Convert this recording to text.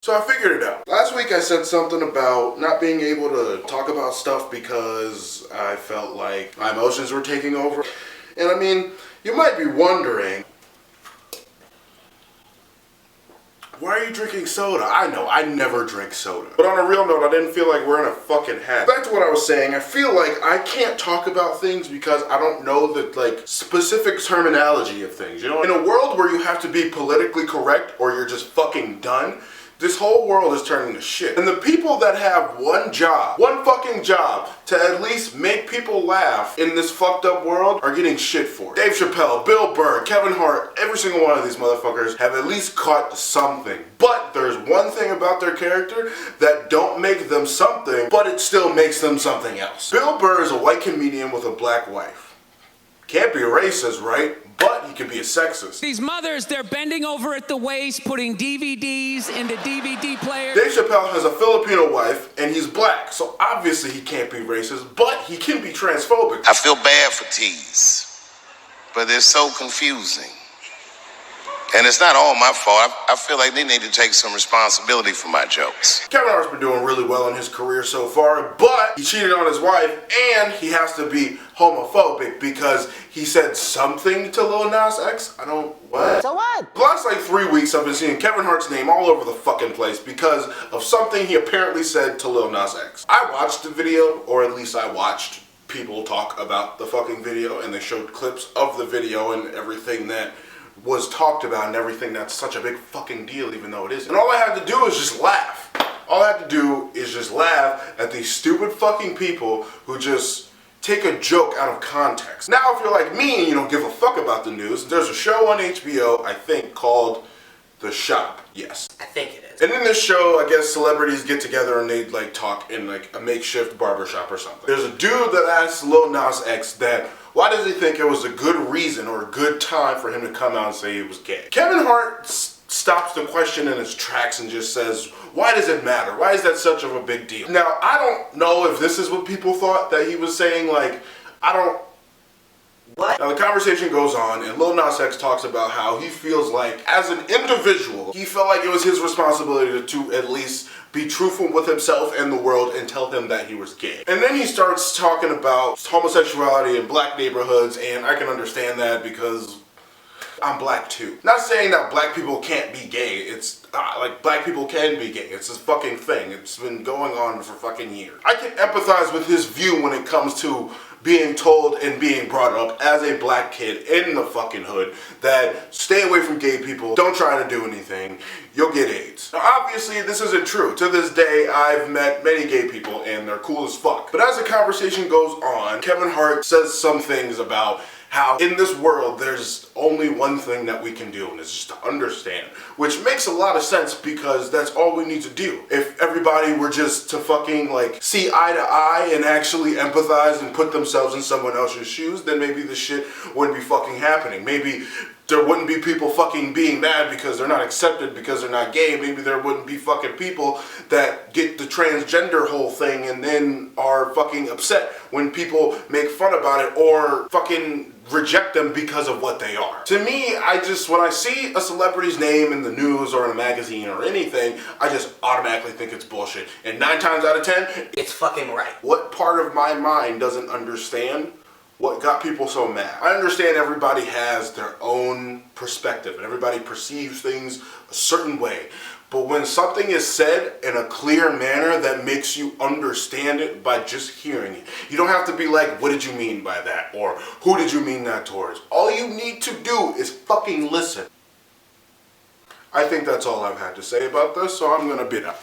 So I figured it out. Last week I said something about not being able to talk about stuff because I felt like my emotions were taking over. And I mean, you might be wondering, why are you drinking soda? I know, I never drink soda. But on a real note, I didn't feel like wearing a fucking hat. Back to what I was saying, I feel like I can't talk about things because I don't know the, specific terminology of things, you know? In a world where you have to be politically correct or you're just fucking done, this whole world is turning to shit. And the people that have one fucking job, to at least make people laugh in this fucked up world are getting shit for it. Dave Chappelle, Bill Burr, Kevin Hart, every single one of these motherfuckers have at least caught something. But there's one thing about their character that don't make them something, but it still makes them something else. Bill Burr is a white comedian with a black wife. Can't be a racist, right? But he can be a sexist. These mothers, they're bending over at the waist, putting DVDs into DVD players. Dave Chappelle has a Filipino wife, and he's black, so obviously he can't be racist, but he can be transphobic. I feel bad for teens, but they're so confusing. And it's not all my fault. I feel like they need to take some responsibility for my jokes. Kevin Hart's been doing really well in his career so far, but he cheated on his wife, and he has to be homophobic because he said something to Lil Nas X. What? So what? The last 3 weeks I've been seeing Kevin Hart's name all over the fucking place because of something he apparently said to Lil Nas X. I watched the video, or at least I watched people talk about the fucking video, and they showed clips of the video and everything that was talked about and everything that's such a big fucking deal, even though it isn't. And all I had to do is just laugh. All I had to do is just laugh at these stupid fucking people who just take a joke out of context. Now, if you're like me and you don't give a fuck about the news, there's a show on HBO, I think, called The Shop. Yes. I think it is. And in this show, I guess celebrities get together and they talk in a makeshift barbershop or something. There's a dude that asks Lil Nas X that why does he think it was a good reason or a good time for him to come out and say he was gay? Kevin Hart stops the question in its tracks and just says, why does it matter? Why is that such of a big deal? Now, I don't know if this is what people thought that he was saying, What? Now the conversation goes on, and Lil Nas X talks about how he feels like, as an individual, he felt like it was his responsibility to at least be truthful with himself and the world and tell him that he was gay. And then he starts talking about homosexuality in black neighborhoods, and I can understand that because I'm black too. Not saying that black people can't be gay. It's black people can be gay. It's a fucking thing. It's been going on for fucking years. I can empathize with his view when it comes to being told and being brought up as a black kid in the fucking hood that stay away from gay people, don't try to do anything, you'll get AIDS. Now obviously this isn't true. To this day I've met many gay people and they're cool as fuck. But as the conversation goes on, Kevin Hart says some things about how in this world there's only one thing that we can do, and it's just to understand. Which makes a lot of sense because that's all we need to do. If everybody were just to fucking see eye to eye and actually empathize and put themselves in someone else's shoes, then maybe this shit wouldn't be fucking happening. Maybe there wouldn't be people fucking being mad because they're not accepted because they're not gay. Maybe there wouldn't be fucking people that get the transgender whole thing and then are fucking upset when people make fun about it or fucking reject them because of what they are. To me, when I see a celebrity's name in the news or in a magazine or anything, I just automatically think it's bullshit. And 9 times out of 10, It's fucking right. what part of my mind doesn't understand what got people so mad? I understand everybody has their own perspective and everybody perceives things a certain way. But when something is said in a clear manner that makes you understand it by just hearing it, you don't have to be like, what did you mean by that? Or who did you mean that towards? All you need to do is fucking listen. I think that's all I've had to say about this, so I'm gonna bid out.